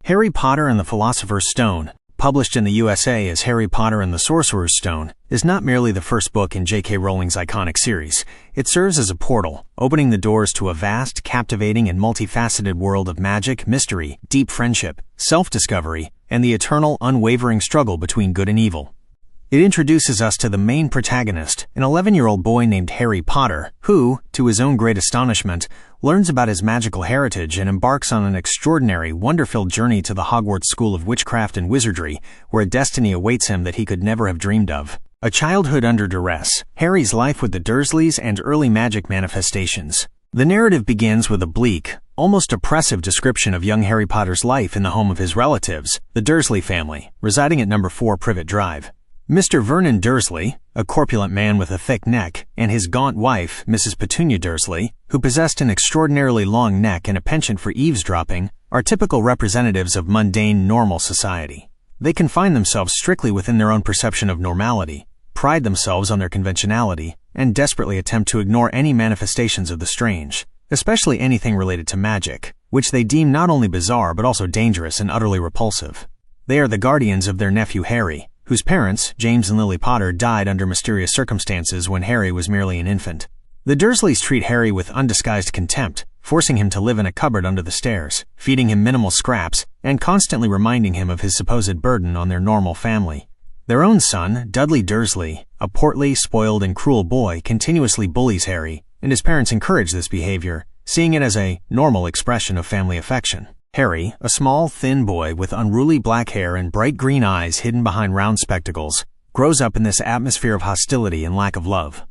Harry Potter and the Philosopher's Stone, published in the USA as Harry Potter and the Sorcerer's Stone, is not merely the first book in J.K. Rowling's iconic series. It serves as a portal, opening the doors to a vast, captivating, and multifaceted world of magic, mystery, deep friendship, self-discovery, and the eternal, unwavering struggle between good and evil. It introduces us to the main protagonist, an 11-year-old boy named Harry Potter, who, to his own great astonishment, learns about his magical heritage and embarks on an extraordinary, wonder-filled journey to the Hogwarts School of Witchcraft and Wizardry, where a destiny awaits him that he could never have dreamed of. A childhood under duress, Harry's life with the Dursleys, and early magic manifestations. The narrative begins with a bleak, almost oppressive description of young Harry Potter's life in the home of his relatives, the Dursley family, residing at number 4 Privet Drive. Mr. Vernon Dursley, a corpulent man with a thick neck, and his gaunt wife, Mrs. Petunia Dursley, who possessed an extraordinarily long neck and a penchant for eavesdropping, are typical representatives of mundane, normal society. They confine themselves strictly within their own perception of normality, pride themselves on their conventionality, and desperately attempt to ignore any manifestations of the strange, especially anything related to magic, which they deem not only bizarre but also dangerous and utterly repulsive. They are the guardians of their nephew Harry, whose parents, James and Lily Potter, died under mysterious circumstances when Harry was merely an infant. The Dursleys treat Harry with undisguised contempt, forcing him to live in a cupboard under the stairs, feeding him minimal scraps, and constantly reminding him of his supposed burden on their normal family. Their own son, Dudley Dursley, a portly, spoiled, and cruel boy, continuously bullies Harry, and his parents encourage this behavior, seeing it as a normal expression of family affection. Harry, a small, thin boy with unruly black hair and bright green eyes hidden behind round spectacles, grows up in this atmosphere of hostility and lack of love.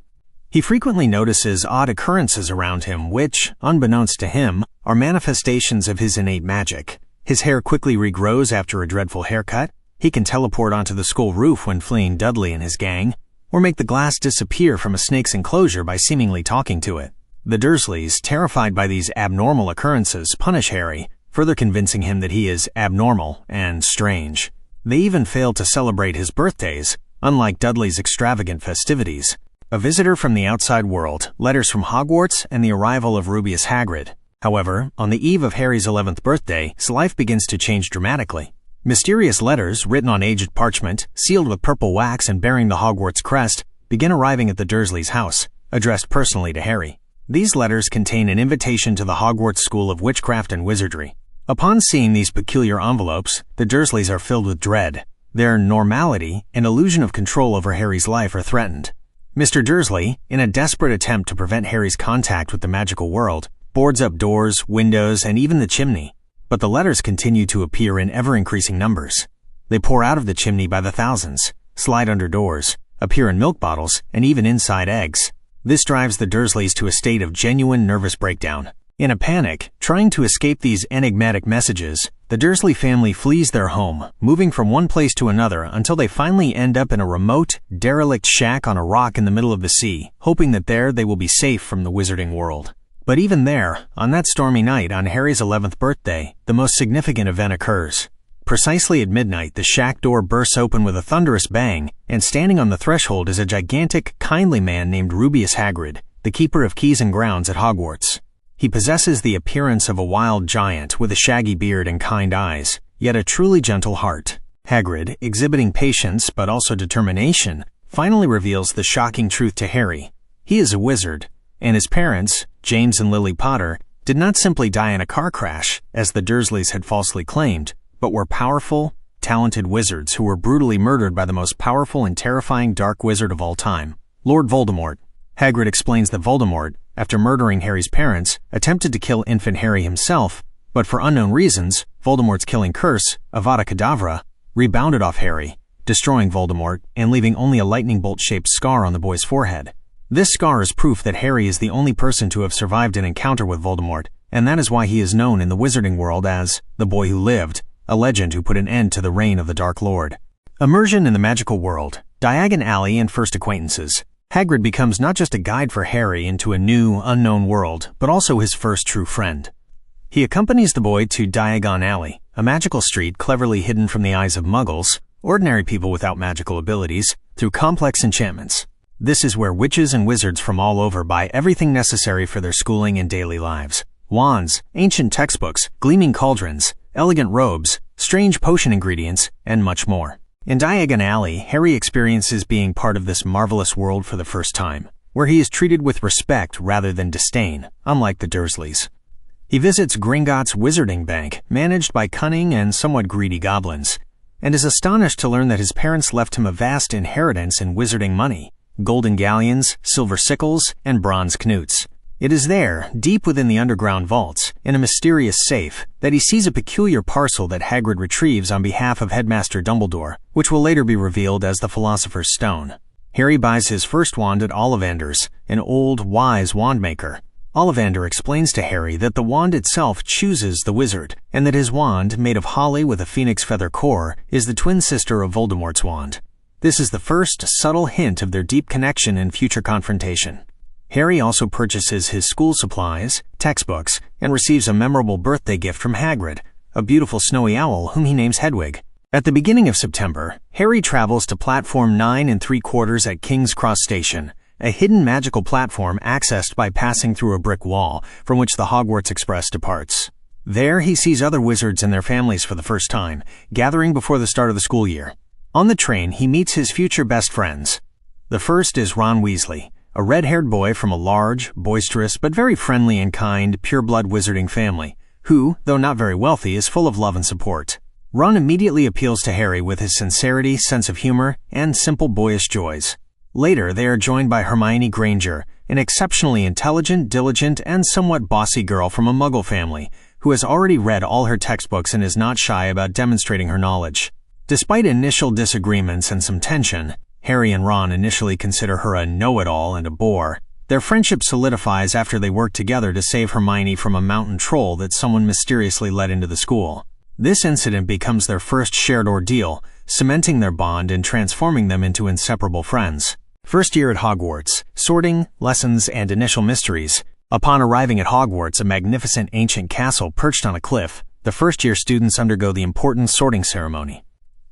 He frequently notices odd occurrences around him which, unbeknownst to him, are manifestations of his innate magic. His hair quickly regrows after a dreadful haircut, he can teleport onto the school roof when fleeing Dudley and his gang, or make the glass disappear from a snake's enclosure by seemingly talking to it. The Dursleys, terrified by these abnormal occurrences, punish Harry, further convincing him that he is abnormal and strange. They even fail to celebrate his birthdays, unlike Dudley's extravagant festivities. A visitor from the outside world, letters from Hogwarts, and the arrival of Rubeus Hagrid. However, on the eve of Harry's 11th birthday, his life begins to change dramatically. Mysterious letters, written on aged parchment, sealed with purple wax and bearing the Hogwarts crest, begin arriving at the Dursleys' house, addressed personally to Harry. These letters contain an invitation to the Hogwarts School of Witchcraft and Wizardry. Upon seeing these peculiar envelopes, the Dursleys are filled with dread. Their normality and illusion of control over Harry's life are threatened. Mr. Dursley, in a desperate attempt to prevent Harry's contact with the magical world, boards up doors, windows, and even the chimney. But the letters continue to appear in ever-increasing numbers. They pour out of the chimney by the thousands, slide under doors, appear in milk bottles, and even inside eggs. This drives the Dursleys to a state of genuine nervous breakdown. In a panic, trying to escape these enigmatic messages, the Dursley family flees their home, moving from one place to another until they finally end up in a remote, derelict shack on a rock in the middle of the sea, hoping that there they will be safe from the wizarding world. But even there, on that stormy night on Harry's 11th birthday, the most significant event occurs. Precisely at midnight, the shack door bursts open with a thunderous bang, and standing on the threshold is a gigantic, kindly man named Rubeus Hagrid, the keeper of keys and grounds at Hogwarts. He possesses the appearance of a wild giant with a shaggy beard and kind eyes, yet a truly gentle heart. Hagrid, exhibiting patience but also determination, finally reveals the shocking truth to Harry. He is a wizard, and his parents, James and Lily Potter, did not simply die in a car crash, as the Dursleys had falsely claimed, but were powerful, talented wizards who were brutally murdered by the most powerful and terrifying dark wizard of all time, Lord Voldemort. Hagrid explains that Voldemort, after murdering Harry's parents, attempted to kill infant Harry himself, but for unknown reasons, Voldemort's killing curse, Avada Kedavra, rebounded off Harry, destroying Voldemort and leaving only a lightning bolt-shaped scar on the boy's forehead. This scar is proof that Harry is the only person to have survived an encounter with Voldemort, and that is why he is known in the wizarding world as the Boy Who Lived, a legend who put an end to the reign of the Dark Lord. Immersion in the magical world, Diagon Alley, and first acquaintances. Hagrid becomes not just a guide for Harry into a new, unknown world, but also his first true friend. He accompanies the boy to Diagon Alley, a magical street cleverly hidden from the eyes of muggles, ordinary people without magical abilities, through complex enchantments. This is where witches and wizards from all over buy everything necessary for their schooling and daily lives. Wands, ancient textbooks, gleaming cauldrons, elegant robes, strange potion ingredients, and much more. In Diagon Alley, Harry experiences being part of this marvelous world for the first time, where he is treated with respect rather than disdain, unlike the Dursleys. He visits Gringotts Wizarding Bank, managed by cunning and somewhat greedy goblins, and is astonished to learn that his parents left him a vast inheritance in wizarding money, golden galleons, silver sickles, and bronze knuts. It is there, deep within the underground vaults, in a mysterious safe, that he sees a peculiar parcel that Hagrid retrieves on behalf of Headmaster Dumbledore, which will later be revealed as the Philosopher's Stone. Harry buys his first wand at Ollivander's, an old, wise wand-maker. Ollivander explains to Harry that the wand itself chooses the wizard, and that his wand, made of holly with a phoenix feather core, is the twin sister of Voldemort's wand. This is the first subtle hint of their deep connection and future confrontation. Harry also purchases his school supplies, textbooks, and receives a memorable birthday gift from Hagrid, a beautiful snowy owl whom he names Hedwig. At the beginning of September, Harry travels to platform 9 3/4 at King's Cross Station, a hidden magical platform accessed by passing through a brick wall from which the Hogwarts Express departs. There he sees other wizards and their families for the first time, gathering before the start of the school year. On the train, he meets his future best friends. The first is Ron Weasley, a red-haired boy from a large, boisterous, but very friendly and kind, pure-blood wizarding family, who, though not very wealthy, is full of love and support. Ron immediately appeals to Harry with his sincerity, sense of humor, and simple boyish joys. Later, they are joined by Hermione Granger, an exceptionally intelligent, diligent, and somewhat bossy girl from a Muggle family, who has already read all her textbooks and is not shy about demonstrating her knowledge. Despite initial disagreements and some tension, Harry and Ron initially consider her a know-it-all and a bore. Their friendship solidifies after they work together to save Hermione from a mountain troll that someone mysteriously let into the school. This incident becomes their first shared ordeal, cementing their bond and transforming them into inseparable friends. First year at Hogwarts, sorting, lessons, and initial mysteries. Upon arriving at Hogwarts, a magnificent ancient castle perched on a cliff, the first-year students undergo the important sorting ceremony.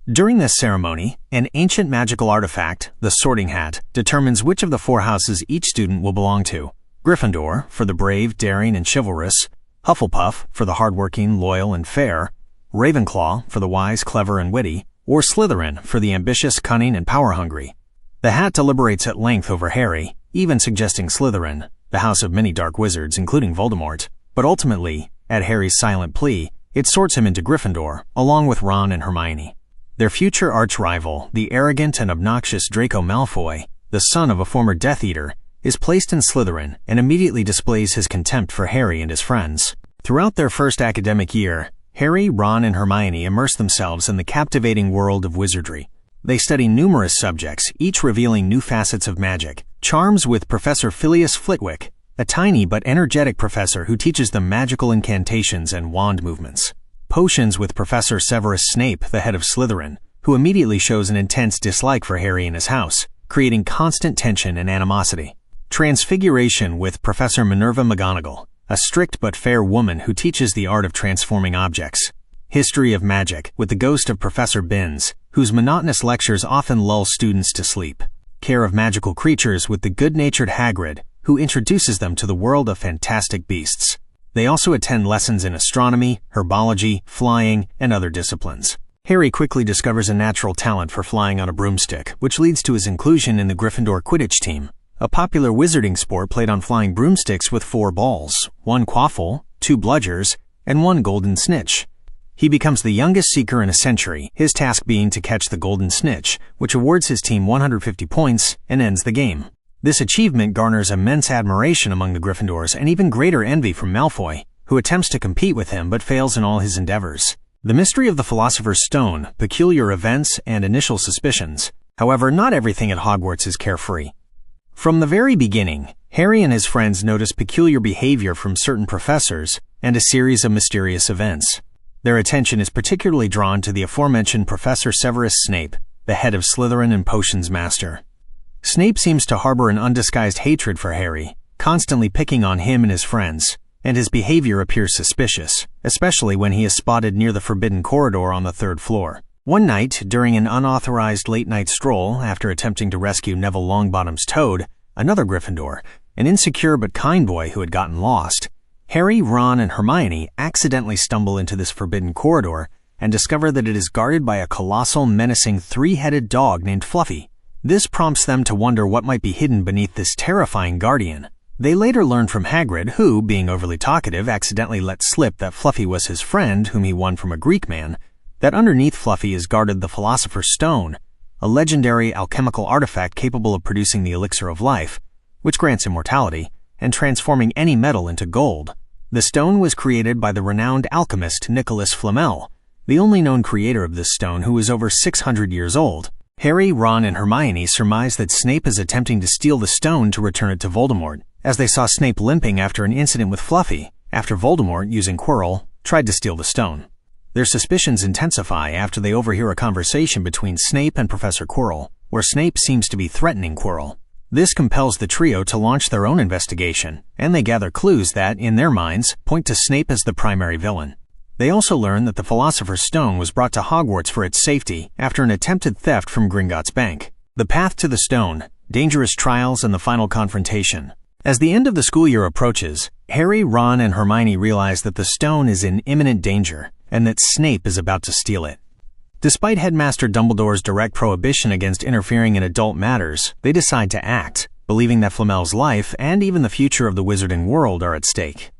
During this ceremony, an ancient magical artifact, the Sorting Hat, determines which of the 4 houses each student will belong to. Gryffindor, for the brave, daring, and chivalrous; Hufflepuff, for the hardworking, loyal, and fair; Ravenclaw, for the wise, clever, and witty; or Slytherin, for the ambitious, cunning, and power-hungry. The hat deliberates at length over Harry, even suggesting Slytherin, the house of many dark wizards, including Voldemort. But ultimately, at Harry's silent plea, it sorts him into Gryffindor, along with Ron and Hermione. Their future arch-rival, the arrogant and obnoxious Draco Malfoy, the son of a former Death Eater, is placed in Slytherin and immediately displays his contempt for Harry and his friends. Throughout their first academic year, Harry, Ron, and Hermione immerse themselves in the captivating world of wizardry. They study numerous subjects, each revealing new facets of magic. Charms with Professor Phileas Flitwick, a tiny but energetic professor who teaches them magical incantations and wand movements. Potions with Professor Severus Snape, the head of Slytherin, who immediately shows an intense dislike for Harry and his house, creating constant tension and animosity. Transfiguration with Professor Minerva McGonagall, a strict but fair woman who teaches the art of transforming objects. History of Magic with the ghost of Professor Binns, whose monotonous lectures often lull students to sleep. Care of Magical Creatures with the good-natured Hagrid, who introduces them to the world of fantastic beasts. They also attend lessons in astronomy, herbology, flying, and other disciplines. Harry quickly discovers a natural talent for flying on a broomstick, which leads to his inclusion in the Gryffindor Quidditch team, a popular wizarding sport played on flying broomsticks with 4 balls, 1 quaffle, 2 bludgers, and 1 golden snitch. He becomes the youngest Seeker in a century, his task being to catch the golden snitch, which awards his team 150 points and ends the game. This achievement garners immense admiration among the Gryffindors and even greater envy from Malfoy, who attempts to compete with him but fails in all his endeavors. The mystery of the Philosopher's Stone, peculiar events, and initial suspicions. However, not everything at Hogwarts is carefree. From the very beginning, Harry and his friends notice peculiar behavior from certain professors and a series of mysterious events. Their attention is particularly drawn to the aforementioned Professor Severus Snape, the head of Slytherin and Potions Master. Snape seems to harbor an undisguised hatred for Harry, constantly picking on him and his friends, and his behavior appears suspicious, especially when he is spotted near the forbidden corridor on the 3rd floor. One night, during an unauthorized late-night stroll after attempting to rescue Neville Longbottom's toad, another Gryffindor, an insecure but kind boy who had gotten lost, Harry, Ron, and Hermione accidentally stumble into this forbidden corridor and discover that it is guarded by a colossal, menacing, three-headed dog named Fluffy. This prompts them to wonder what might be hidden beneath this terrifying guardian. They later learn from Hagrid, who, being overly talkative, accidentally let slip that Fluffy was his friend whom he won from a Greek man, that underneath Fluffy is guarded the Philosopher's Stone, a legendary alchemical artifact capable of producing the elixir of life, which grants immortality, and transforming any metal into gold. The stone was created by the renowned alchemist Nicholas Flamel, the only known creator of this stone, who is over 600 years old. Harry, Ron, and Hermione surmise that Snape is attempting to steal the stone to return it to Voldemort, as they saw Snape limping after an incident with Fluffy, after Voldemort, using Quirrell, tried to steal the stone. Their suspicions intensify after they overhear a conversation between Snape and Professor Quirrell, where Snape seems to be threatening Quirrell. This compels the trio to launch their own investigation, and they gather clues that, in their minds, point to Snape as the primary villain. They also learn that the Philosopher's Stone was brought to Hogwarts for its safety after an attempted theft from Gringotts Bank. The path to the stone, dangerous trials, and the final confrontation. As the end of the school year approaches, Harry, Ron, and Hermione realize that the stone is in imminent danger, and that Snape is about to steal it. Despite Headmaster Dumbledore's direct prohibition against interfering in adult matters, they decide to act, believing that Flamel's life and even the future of the wizarding world are at stake.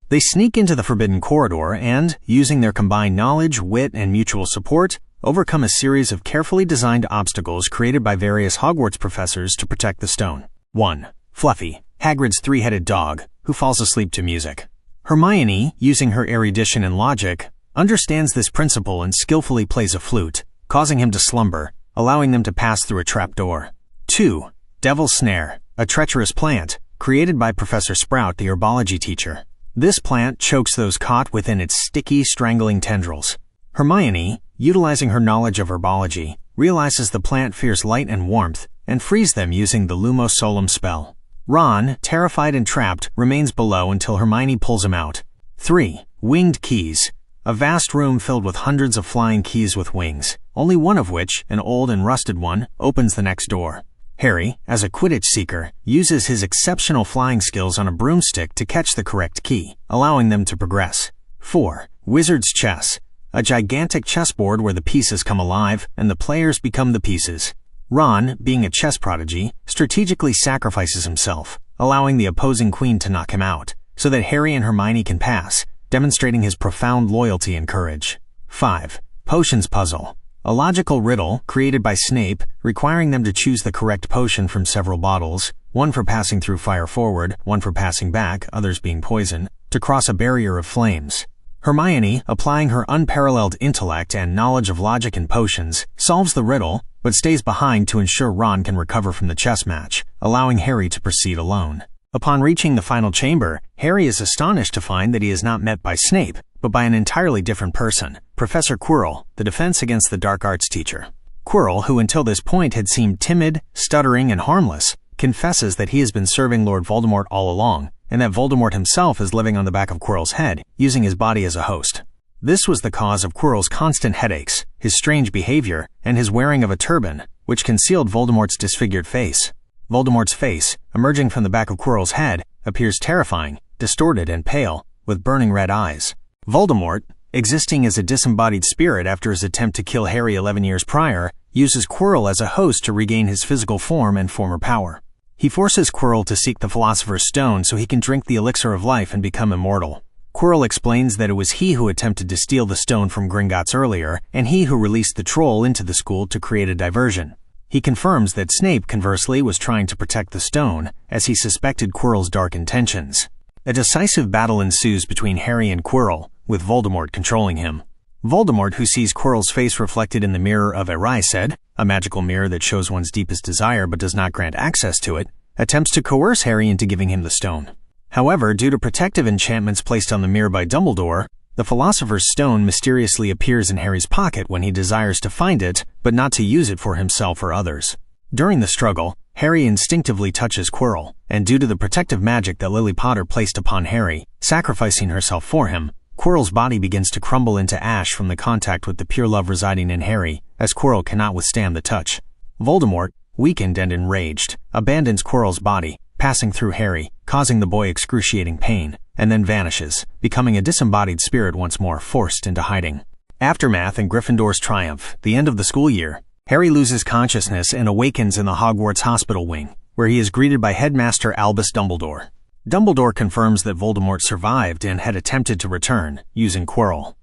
They sneak into the Forbidden Corridor and, using their combined knowledge, wit, and mutual support, overcome a series of carefully designed obstacles created by various Hogwarts professors to protect the stone. 1. Fluffy, Hagrid's three-headed dog, who falls asleep to music. Hermione, using her erudition and logic, understands this principle and skillfully plays a flute, causing him to slumber, allowing them to pass through a trapdoor. 2. Devil's Snare, a treacherous plant, created by Professor Sprout, the herbology teacher. This plant chokes those caught within its sticky, strangling tendrils. Hermione, utilizing her knowledge of herbology, realizes the plant fears light and warmth, and frees them using the Lumos Solum spell. Ron, terrified and trapped, remains below until Hermione pulls him out. 3. Winged Keys, a vast room filled with hundreds of flying keys with wings, only one of which, an old and rusted one, opens the next door. Harry, as a Quidditch seeker, uses his exceptional flying skills on a broomstick to catch the correct key, allowing them to progress. 4. Wizard's Chess, a gigantic chessboard where the pieces come alive and the players become the pieces. Ron, being a chess prodigy, strategically sacrifices himself, allowing the opposing queen to knock him out, so that Harry and Hermione can pass, demonstrating his profound loyalty and courage. 5. Potions Puzzle, a logical riddle created by Snape requiring them to choose the correct potion from several bottles, one for passing through fire forward, one for passing back, others being poison, to cross a barrier of flames. Hermione, applying her unparalleled intellect and knowledge of logic and potions, solves the riddle, but stays behind to ensure Ron can recover from the chess match, allowing Harry to proceed alone. Upon reaching the final chamber, Harry is astonished to find that he is not met by Snape, but by an entirely different person, Professor Quirrell, the Defense Against the Dark Arts teacher. Quirrell, who until this point had seemed timid, stuttering, and harmless, confesses that he has been serving Lord Voldemort all along, and that Voldemort himself is living on the back of Quirrell's head, using his body as a host. This was the cause of Quirrell's constant headaches, his strange behavior, and his wearing of a turban, which concealed Voldemort's disfigured face. Voldemort's face, emerging from the back of Quirrell's head, appears terrifying, distorted, and pale, with burning red eyes. Voldemort, existing as a disembodied spirit after his attempt to kill Harry 11 years prior, uses Quirrell as a host to regain his physical form and former power. He forces Quirrell to seek the Philosopher's Stone so he can drink the elixir of life and become immortal. Quirrell explains that it was he who attempted to steal the stone from Gringotts earlier, and he who released the troll into the school to create a diversion. He confirms that Snape, conversely, was trying to protect the stone, as he suspected Quirrell's dark intentions. A decisive battle ensues between Harry and Quirrell, with Voldemort controlling him. Voldemort, who sees Quirrell's face reflected in the mirror of Erised, a magical mirror that shows one's deepest desire but does not grant access to it, attempts to coerce Harry into giving him the stone. However, due to protective enchantments placed on the mirror by Dumbledore, the Philosopher's Stone mysteriously appears in Harry's pocket when he desires to find it, but not to use it for himself or others. During the struggle, Harry instinctively touches Quirrell, and due to the protective magic that Lily Potter placed upon Harry, sacrificing herself for him, Quirrell's body begins to crumble into ash from the contact with the pure love residing in Harry, as Quirrell cannot withstand the touch. Voldemort, weakened and enraged, abandons Quirrell's body, passing through Harry, causing the boy excruciating pain, and then vanishes, becoming a disembodied spirit once more, forced into hiding. Aftermath and Gryffindor's Triumph, the end of the school year. Harry loses consciousness and awakens in the Hogwarts hospital wing, where he is greeted by Headmaster Albus Dumbledore. Dumbledore confirms that Voldemort survived and had attempted to return, using Quirrell.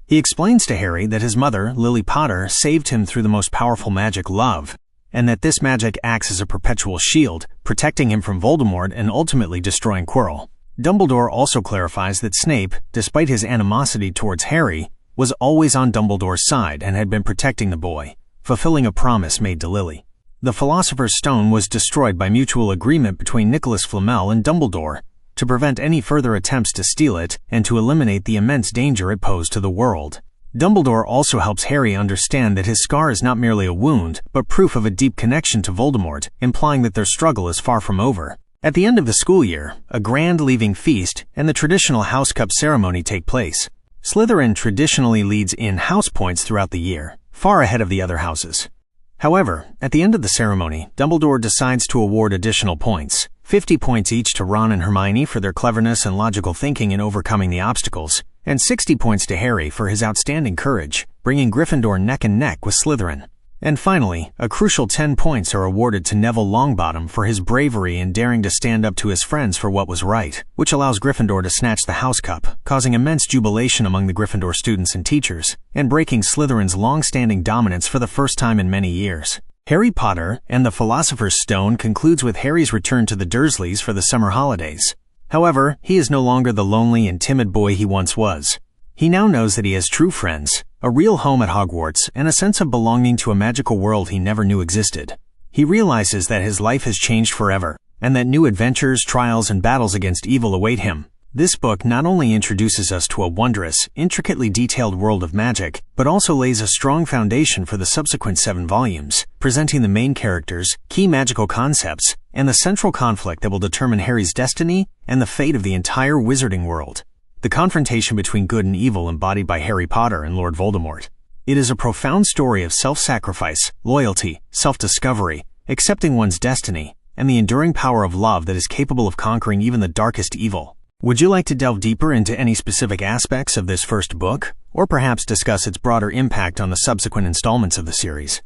He explains to Harry that his mother, Lily Potter, saved him through the most powerful magic, love, and that this magic acts as a perpetual shield, protecting him from Voldemort and ultimately destroying Quirrell. Dumbledore also clarifies that Snape, despite his animosity towards Harry, was always on Dumbledore's side and had been protecting the boy, fulfilling a promise made to Lily. The Philosopher's Stone was destroyed by mutual agreement between Nicholas Flamel and Dumbledore to prevent any further attempts to steal it and to eliminate the immense danger it posed to the world. Dumbledore also helps Harry understand that his scar is not merely a wound, but proof of a deep connection to Voldemort, implying that their struggle is far from over. At the end of the school year, a grand leaving feast and the traditional House Cup ceremony take place. Slytherin traditionally leads in house points throughout the year, far ahead of the other houses. However, at the end of the ceremony, Dumbledore decides to award additional points, 50 points each to Ron and Hermione for their cleverness and logical thinking in overcoming the obstacles, and 60 points to Harry for his outstanding courage, bringing Gryffindor neck and neck with Slytherin. And finally, a crucial 10 points are awarded to Neville Longbottom for his bravery in daring to stand up to his friends for what was right, which allows Gryffindor to snatch the House Cup, causing immense jubilation among the Gryffindor students and teachers, and breaking Slytherin's long-standing dominance for the first time in many years. Harry Potter and the Philosopher's Stone concludes with Harry's return to the Dursleys for the summer holidays. However, he is no longer the lonely and timid boy he once was. He now knows that he has true friends, a real home at Hogwarts, and a sense of belonging to a magical world he never knew existed. He realizes that his life has changed forever, and that new adventures, trials, and battles against evil await him. This book not only introduces us to a wondrous, intricately detailed world of magic, but also lays a strong foundation for the subsequent 7 volumes, presenting the main characters, key magical concepts, and the central conflict that will determine Harry's destiny and the fate of the entire wizarding world. The confrontation between good and evil embodied by Harry Potter and Lord Voldemort. It is a profound story of self-sacrifice, loyalty, self-discovery, accepting one's destiny, and the enduring power of love that is capable of conquering even the darkest evil. Would you like to delve deeper into any specific aspects of this first book, or perhaps discuss its broader impact on the subsequent installments of the series?